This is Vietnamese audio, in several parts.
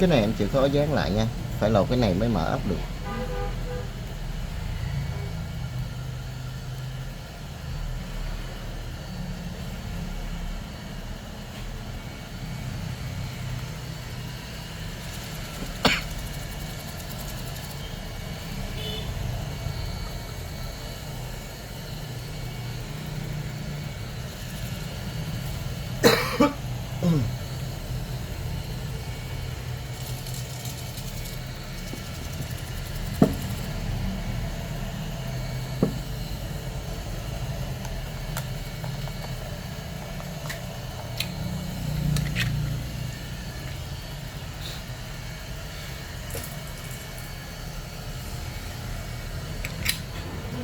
Cái này em chịu khó dán lại nha, phải lột cái này mới mở ốc được.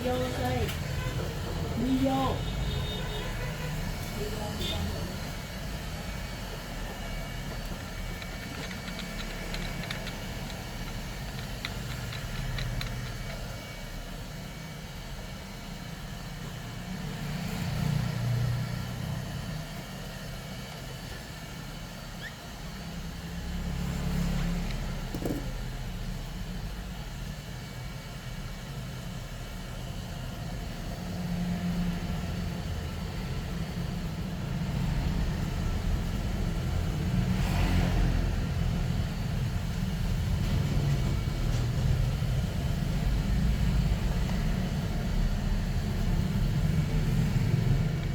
Đi vô đi. Đi vô.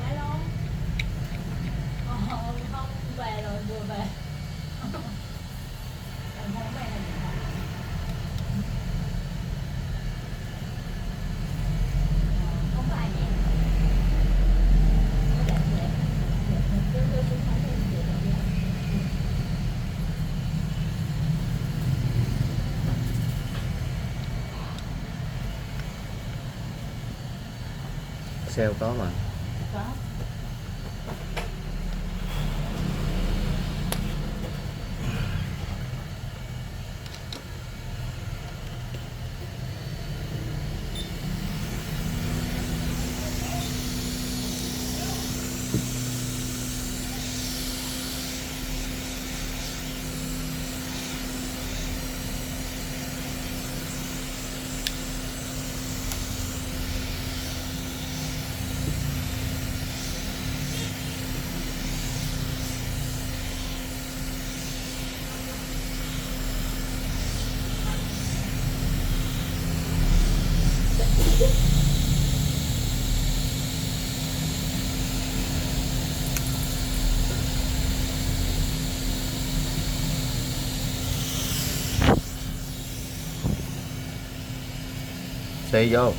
Phải luôn. Không về rồi, vừa về. Em không về là gì hả? Không phải nhé. Sale có mà. Có. Xây vô.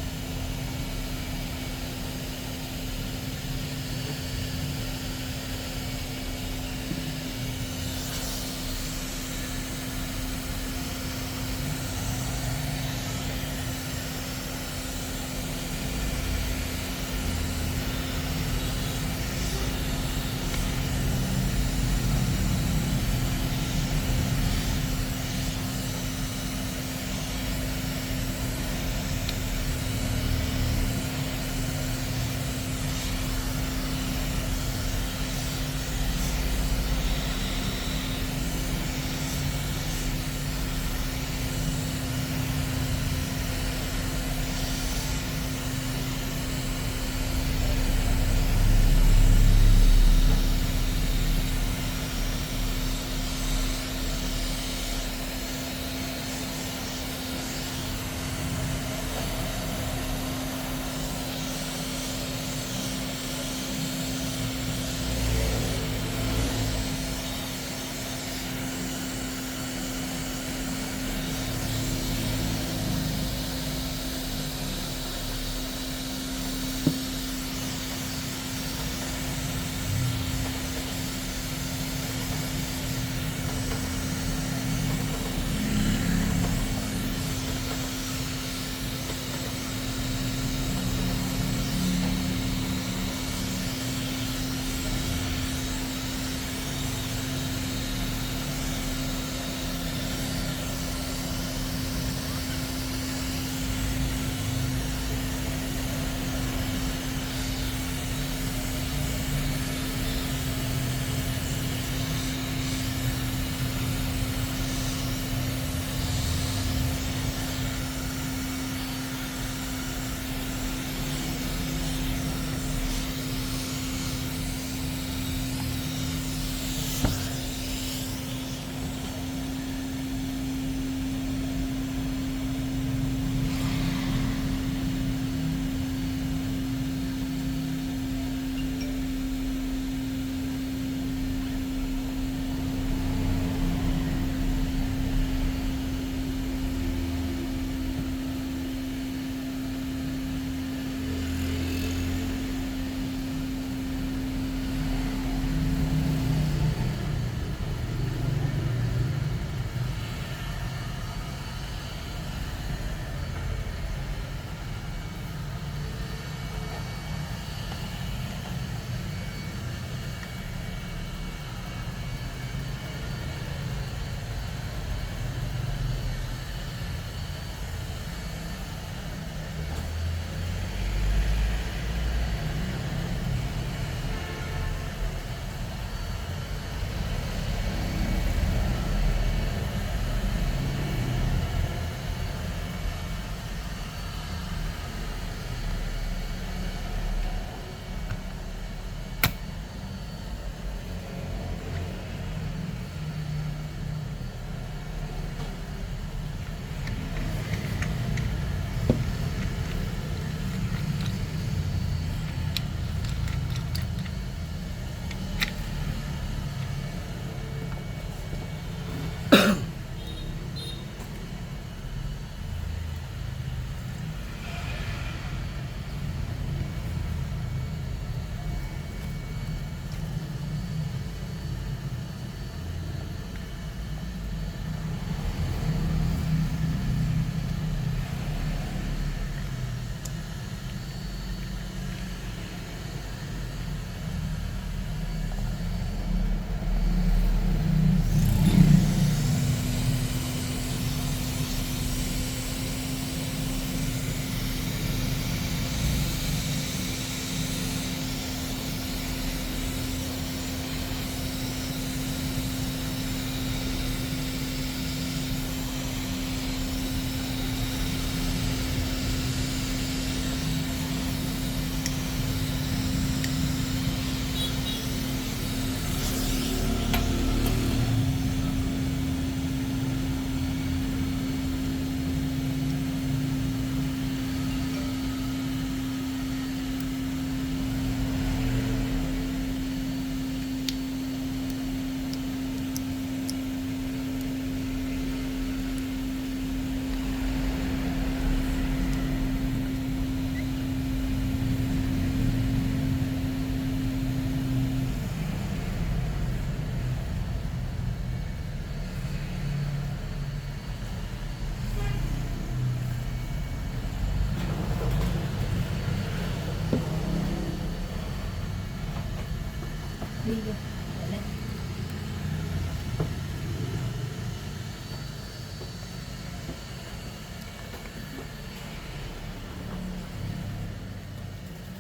đi vô để lên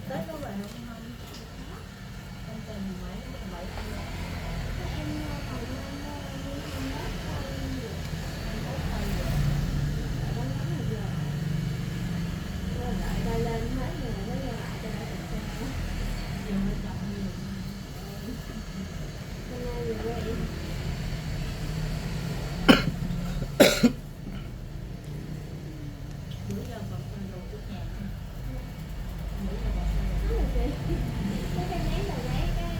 Tết có về không không em tìm mấy bảy em còn đi em hết tay rồi ở đó ngắm rồi giờ lại đây lên hết rồi nó lại cho nó được sao giờ mới chọn nhiều hôm nay gì vậy bữa giờ bật đồ trước nhà bữa giờ bật đồ cái ném đầu lấy cái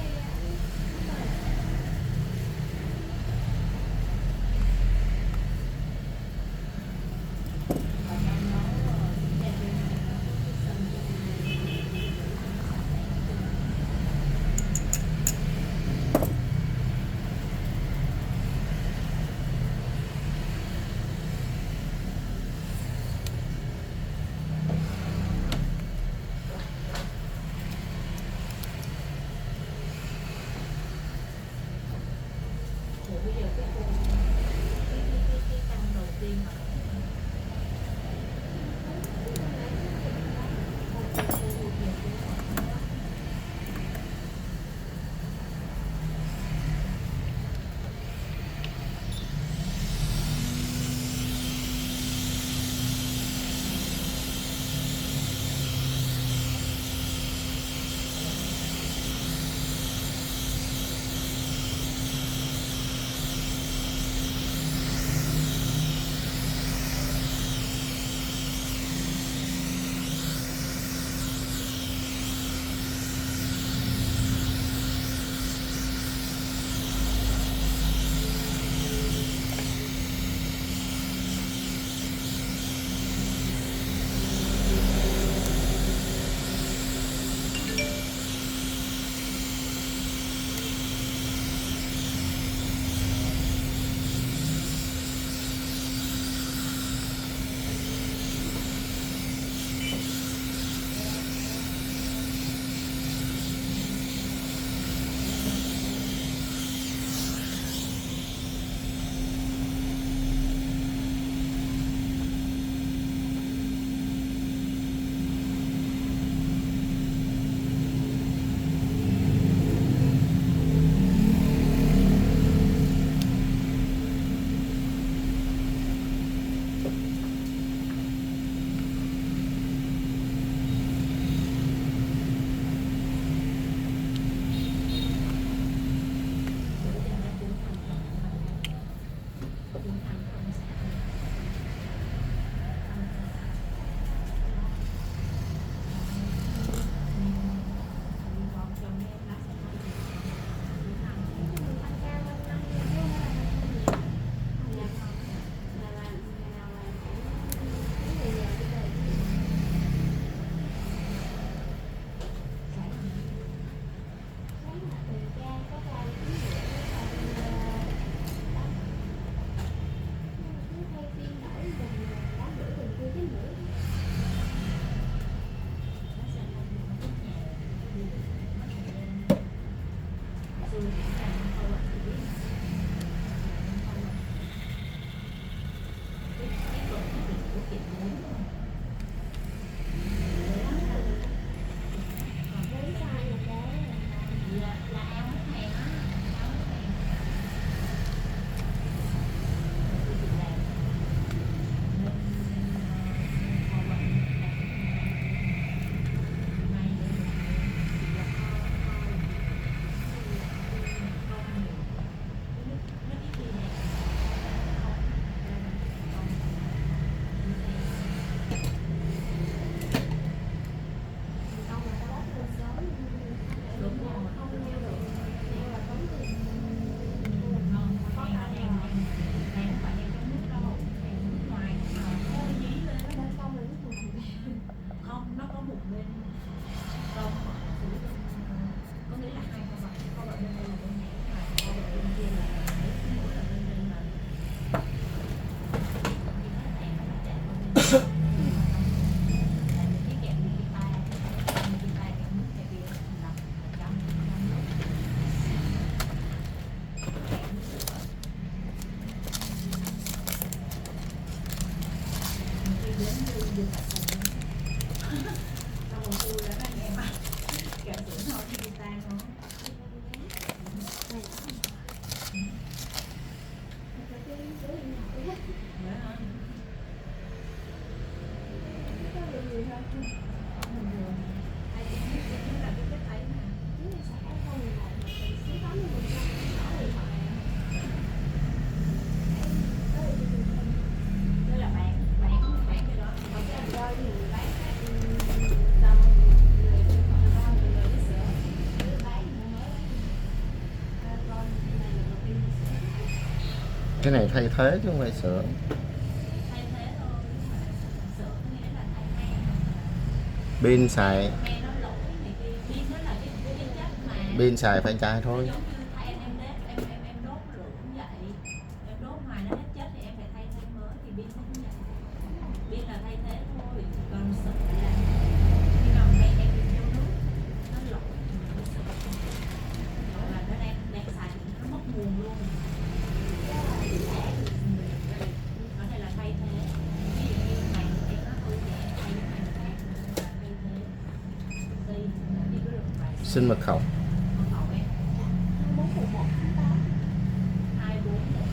bây giờ cái căn đầu tiên mà Xong rồi tôi đã anh em ăn kẹo sữa thôi thì tan thôi. Vậy hả? Ai cũng biết là cái cách ấy mà. Tức là bán cái đó. Còn cái anh rơi thì bán cái xong rồi lấy sữa bán mua mới. Con này là đầu tiên sữa. Cái này thay thế chứ không phải sữa. Thay thế thôi, sữa có nghĩa là thay men. Pin xài, Men nó lỗi này kia, pin nó là cái chất mà pin xài phải chai thôi. giống như thay em đốt lửa cũng vậy, em đốt ngoài nó hết chất thì em phải thay thế mới thì pin nó cũng vậy. Pin là thay thế thôi, còn sữa là khi nào em đi vô nước nó lỗi thì sữa hoặc là nó đang xài thì nó mất nguồn luôn. Có thể là thay thế, ví dụ như này em nó hư thì em thay cái này thay thế đi chỉ có được vài Xin mật khẩu. con hậu em 2411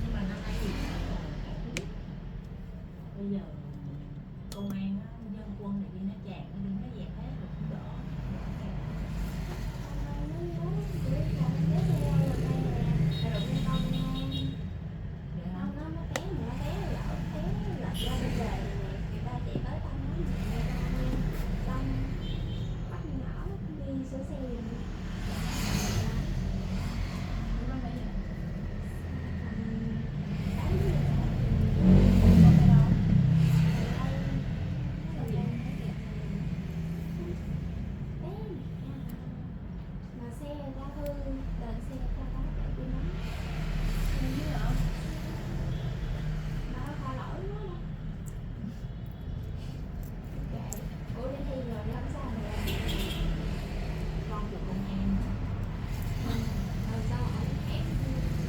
nhưng mà năm nay thì bây giờ công an á, dân quân này kia nó tràn nó đi nó dẹp hết rồi cũng đỡ. Vậy hả? Nó mấy giờ? Có cái đó. Sao vậy? Mà xe ra hư, đợi xe ra đó để đi nắm. Không biết hả? Mà họ lỗi quá đó. Kệ, ủa đi thi rồi làm sao rồi? Con của công an. Rồi sao ổng ép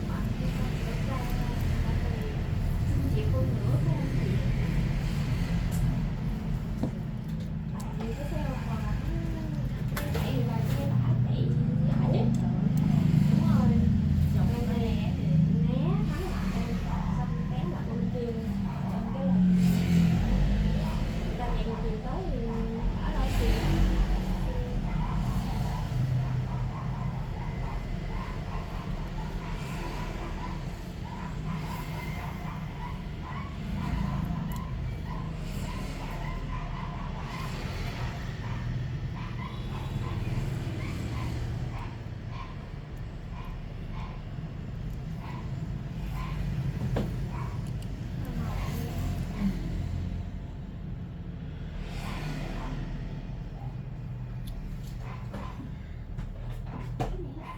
bạn đi con sẽ ra tại vì xin chị Phương nữa phải không chị? Tại vì cái xe còn chạy thì là xe bả chạy Phải chết rồi. đúng rồi. Chồng em nó né thì Né thắng lại xong té lại bên kia xong cái là ra chạy một chiều tới thì ở đây thì cái này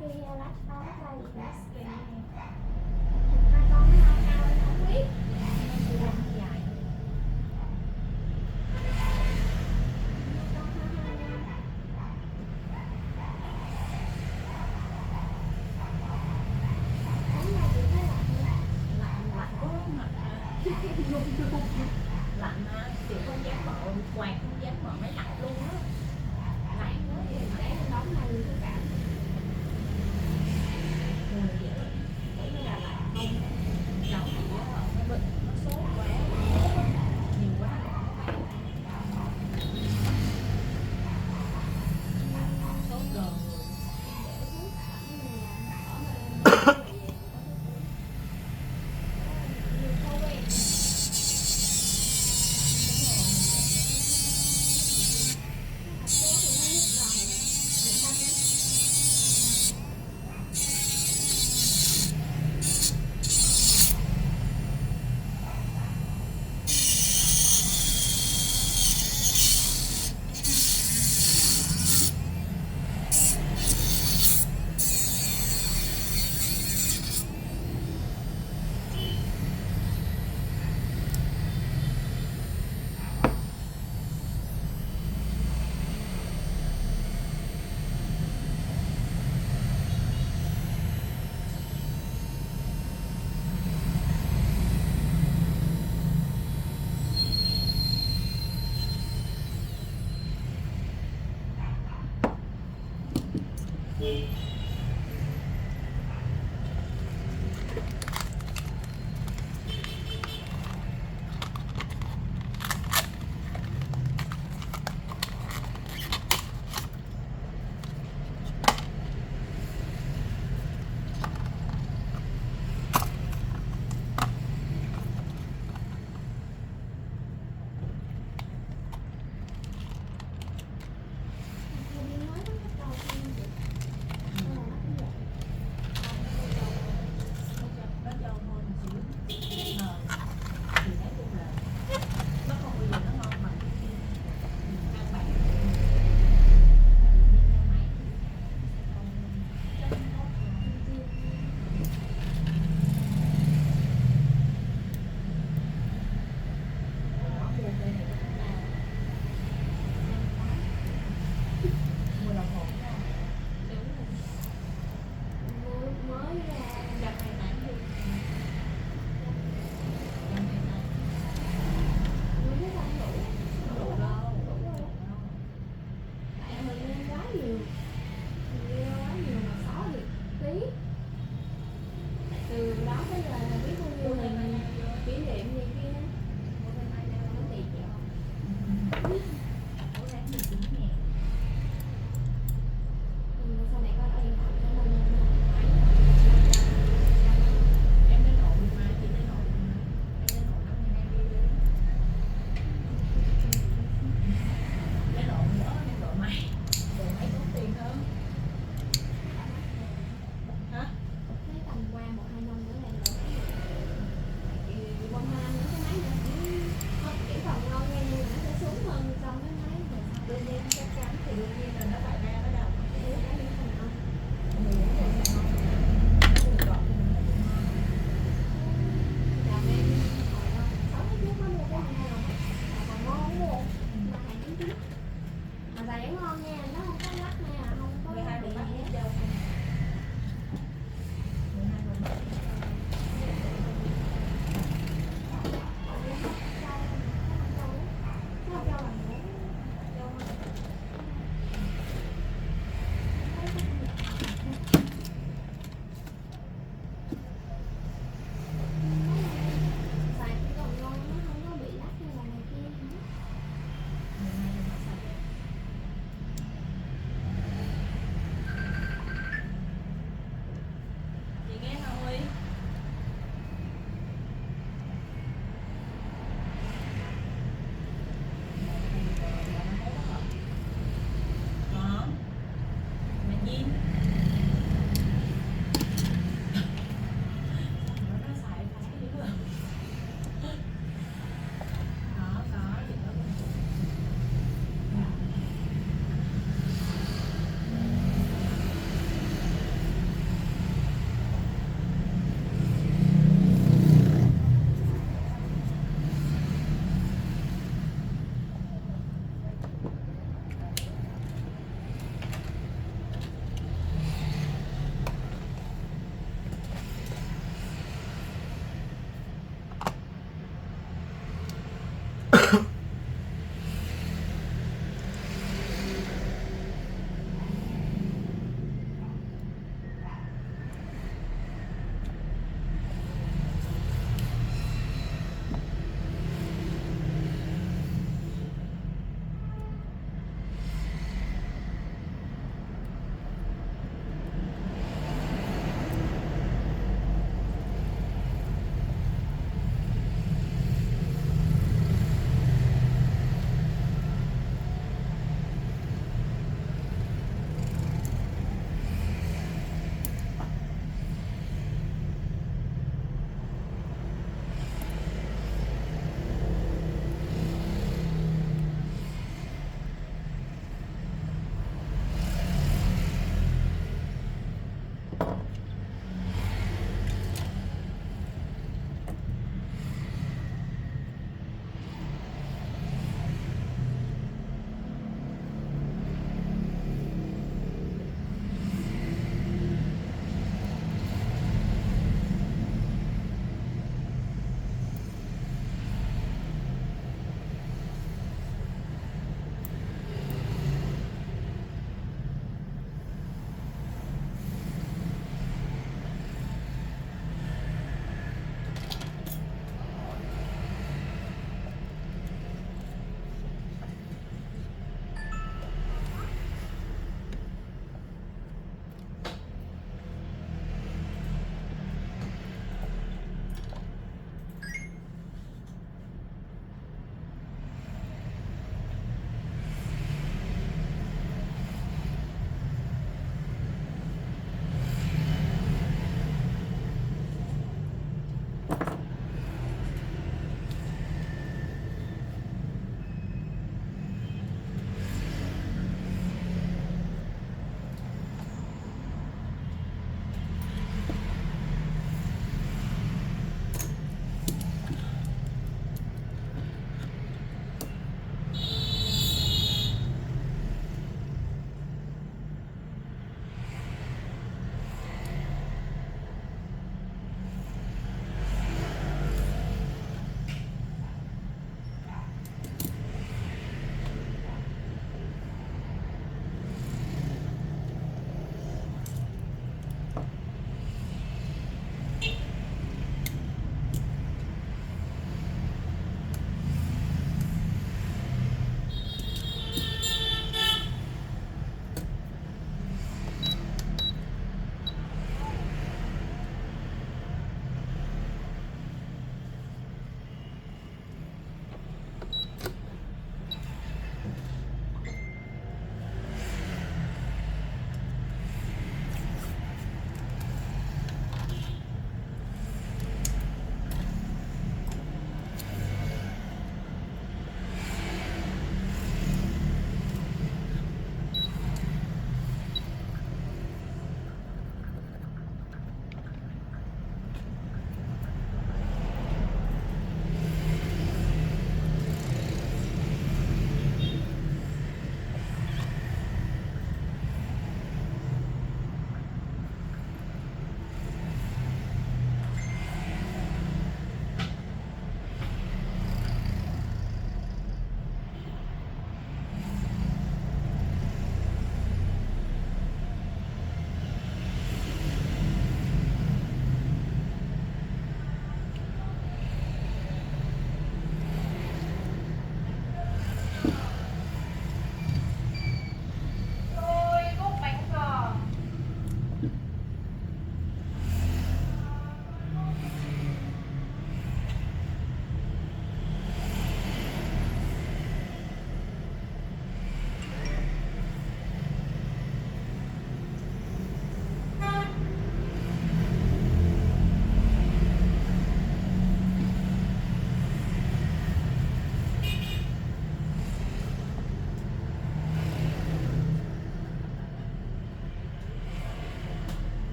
kia lát đó đây thì hai con nó lao nhau em không biết. nó đang dài. Con hai nhau. Bánh này chị thấy lạnh Lạnh quá mặt lạnh mà kiểu không dám mở quạt không dám mở máy lạnh luôn á. Lạnh quá thì vậy. để cái đống này tôi cảm Rồi vậy đó. thấy nó là lạnh không. Cháu thì nó bệnh nó sốt quá nhiều quá. Sốt đồ rồi. Để thuốc ở nhà ở mà lên Thì đi nói nó bắt đầu thêm được.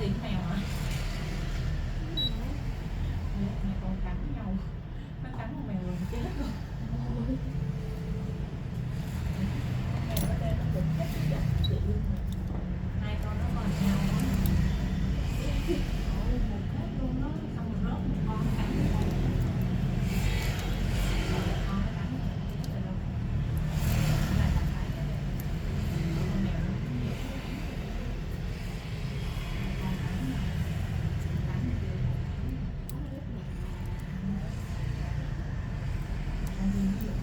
tìm mèo hả? Mèo còn cắn nhau, nó cắn con mèo rồi chết luôn. Con mèo ở đây nó cũng chết chết chị luôn rồi. Hai con nó còn nhau đó. Ôi, một hết luôn đó, xong rồi rớt một con cắn một con. Con nó cắn một con chết rồi đâu. Lại đặt lại cái này. Con mèo nó cũng nhiều. Con cắn nhau. Cắn nhiều. Con gì nó dũng.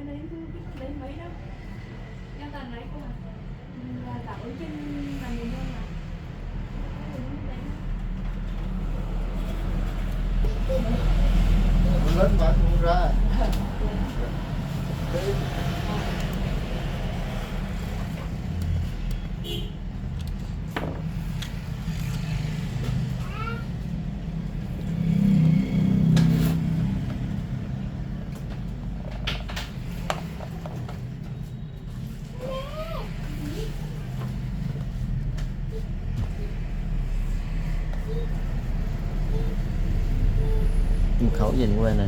mới đến mấy đó nhân tình đấy của là đậu trên là nhiều hơn mà Nó lớn quá không ra. Mật khẩu gì anh quên nè.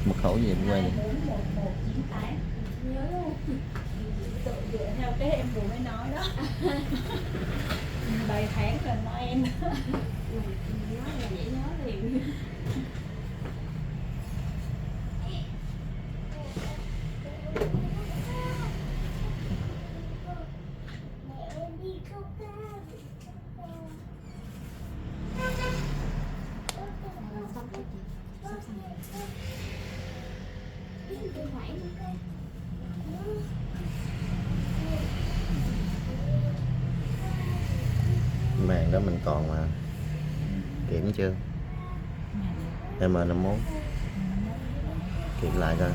Mật khẩu gì anh quên nè. 41198 nhớ luôn tự dựa theo cái em vừa mới nói đó 7 tháng rồi Noel nhớ là dễ nhớ liền Màn đó mình còn mà. Kiểm chưa? M51. Kiểm lại coi.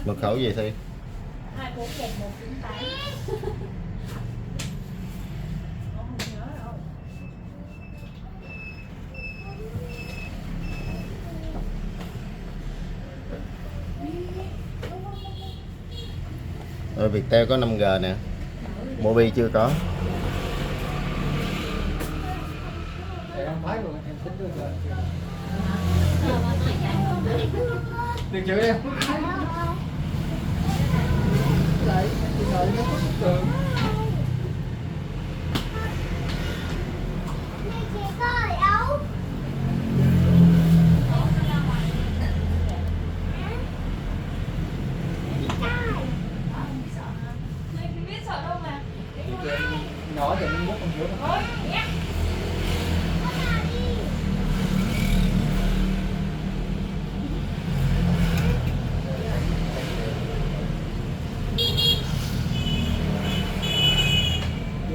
Mật khẩu gì Thi? 241198 không nhớ đâu Viettel có 5G nè. Mobi chưa có. Đừng chửi em. Lại nó có xúc tượng. Nhỏ thì mình mất con chữa thôi.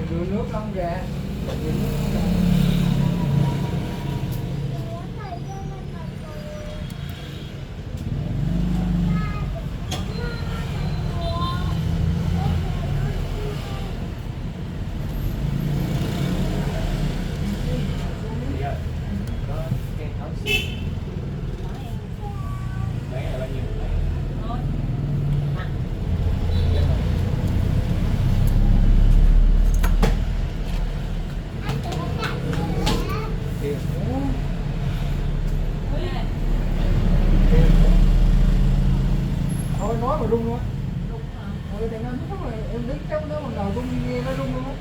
Đưa nước không ra. Thôi nói mà rung luôn á. Thì nó lúc mà em đứng trong đó mà đầu rung nghe nó rung luôn á.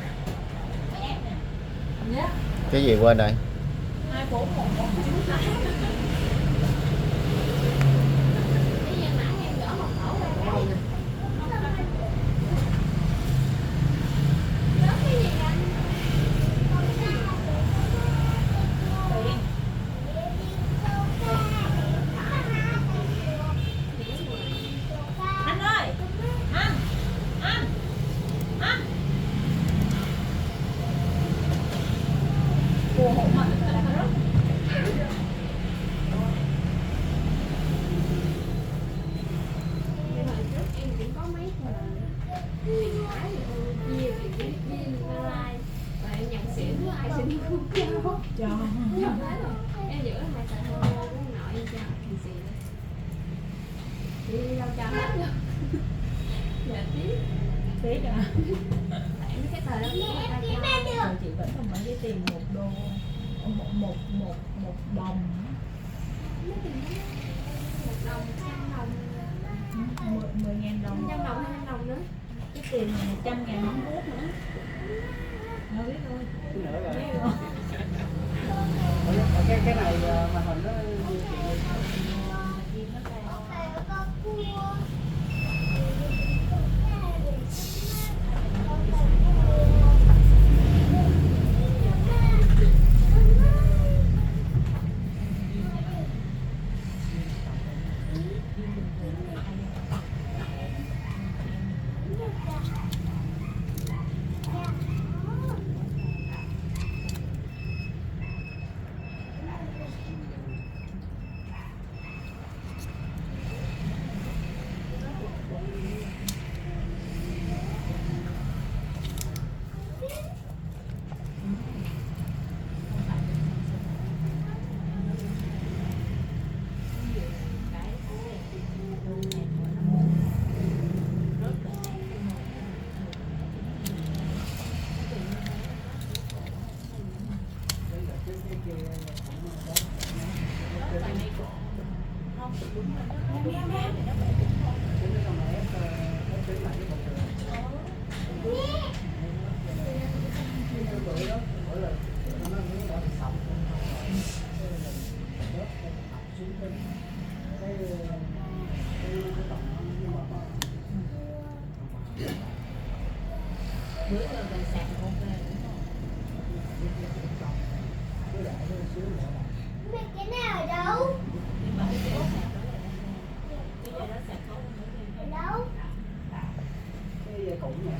Nhé. Cái gì quên đây? 241198 Hãy subscribe cho kênh Ghiền Mì Gõ để không bỏ lỡ cho Không hết rồi. Em giữ hai sợi hô của nội em cho thì xì đi đâu cho hết luôn. Dạ tiếc. tiếc à. Tại mấy cái tờ đó người ta cho. Rồi chị vẫn còn mấy cái tiền $1 một đồng, Mấy tiền đó 1 đồng, 100 đồng, 10.000 đồng, 100 đồng, 200 đồng nữa. cái tiền mà 100.000 không hút nữa. Đâu biết thôi. Cái nữa rồi. Biết rồi. Cái này màn hình nó Kim nó cao. Bữa giờ mình sạc ok đúng không? Mẹ cái nào ở đâu? Nhưng mà cái chỗ sạc đó là cái chỗ đó sạc tốt hơn nữa. Ở đâu? cái cũ nhà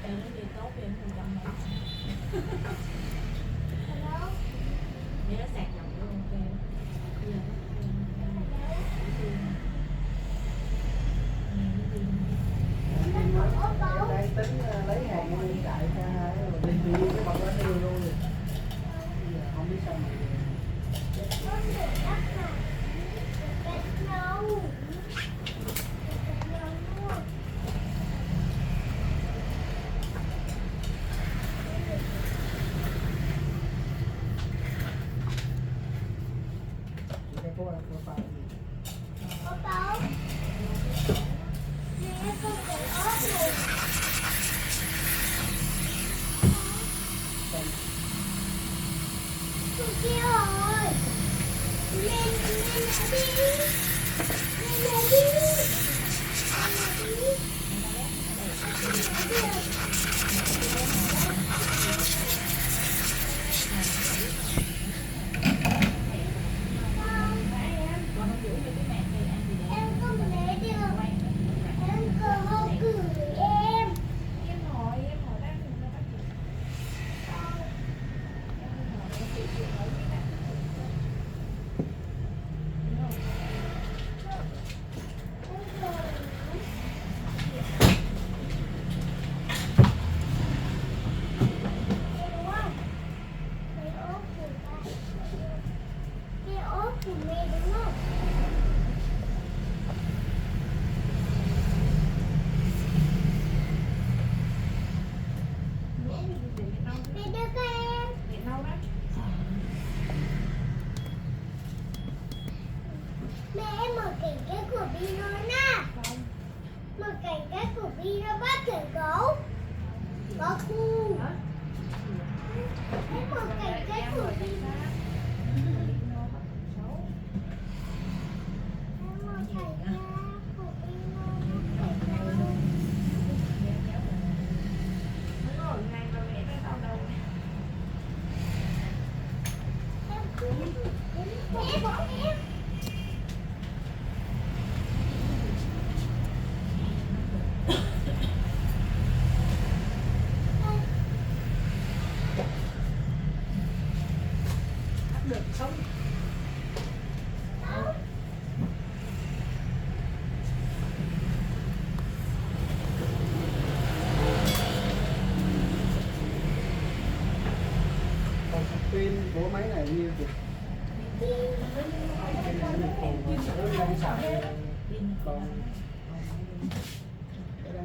Cho nó đi tốt đi, không chậm đâu. Ở đâu? Nếu nó sạc dòng nó ok. Bây giờ em đang tính lấy hàng em đi chạy ra rồi đi cái bọc đó đưa luôn rồi. Bây giờ không biết sao mà Con được đắp mà. Đắp đâu? Đắp đâu luôn? chị thấy có phải Có đâu? Mẹ con phải ốp rồi. Con kia rồi. Mẹ đi. Mẹ đi. Em không lấy được. Em không hô cử em. em hỏi đang người ta Cái ốp của mẹ đúng không? Mẹ đưa cho em. Mẹ em mở cảnh cái của Pino nè. Mở cảnh cái của Pino bắt thử gấu. Có khu. Em mở cảnh cái của Pino. Em mở cảnh cái của Pino. Em bỏ em. được không? bố máy này nhiêu chị? Cái này mình còn đang xài còn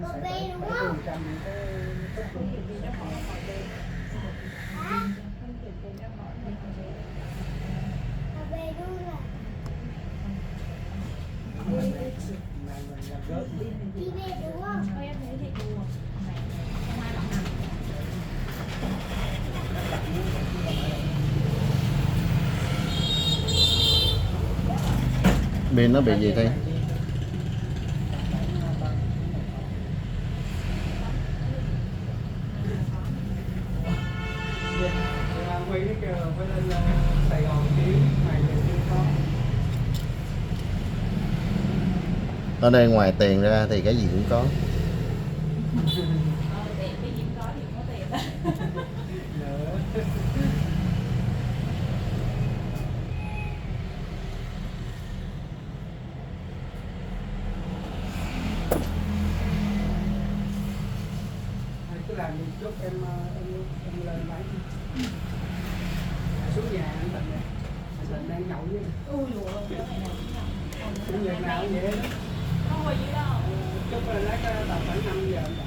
Cà phê đúng không? Cà phê đúng là đi về đúng không? Thôi em thấy thầy đùa. Không ai bảo nào. Pin nó bị gì thế? Quy nó kêu là phải lên Sài Gòn kiếm này thì chưa có. Ở đây ngoài tiền ra thì cái gì cũng có. Tiền cái gì có thì có tiền đó. Nữa. Cứ làm một chút em lên máy xuống nhà anh Tình đang nhậu với Ui dồi ôi, cái này là chủ nhật nào cũng vậy đó. không có gì đâu. Chút lát tầm khoảng 5 giờ em chạy.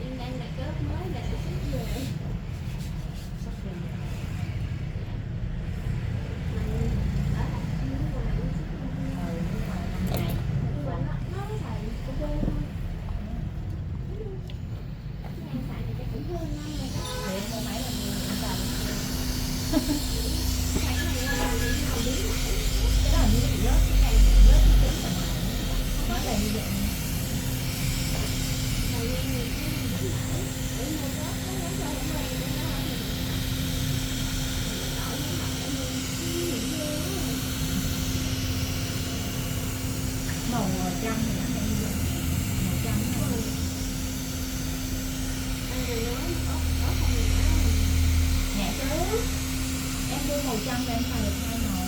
Em đang đặt lớp mới để sắp về. Sắp về. Màu trắng thì nó hay màu trắng thôi. Nhẹ chứ. Em mua màu trắng để em xài được 2 màu.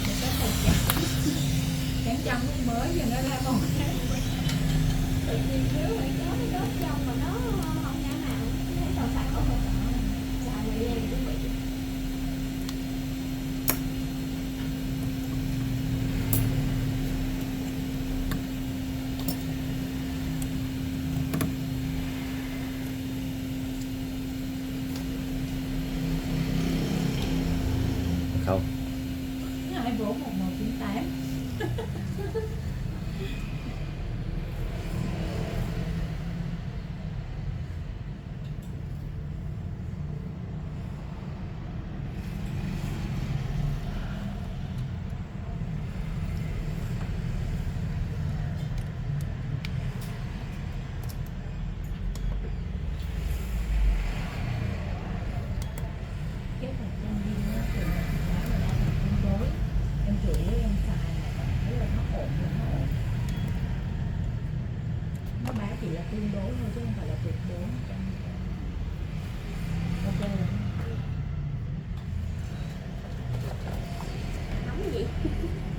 Một cái màu trắng. Trắng trắng lúc mới giờ nó ra màu khác. Tự nhiên nếu phải có cái đốt trong mà nó không nhã nào. Thấy tàu sạc không phải xài mà em cũng bị. Không. Cái này 41198. là tương đối thôi chứ không phải là tuyệt đối. Ok.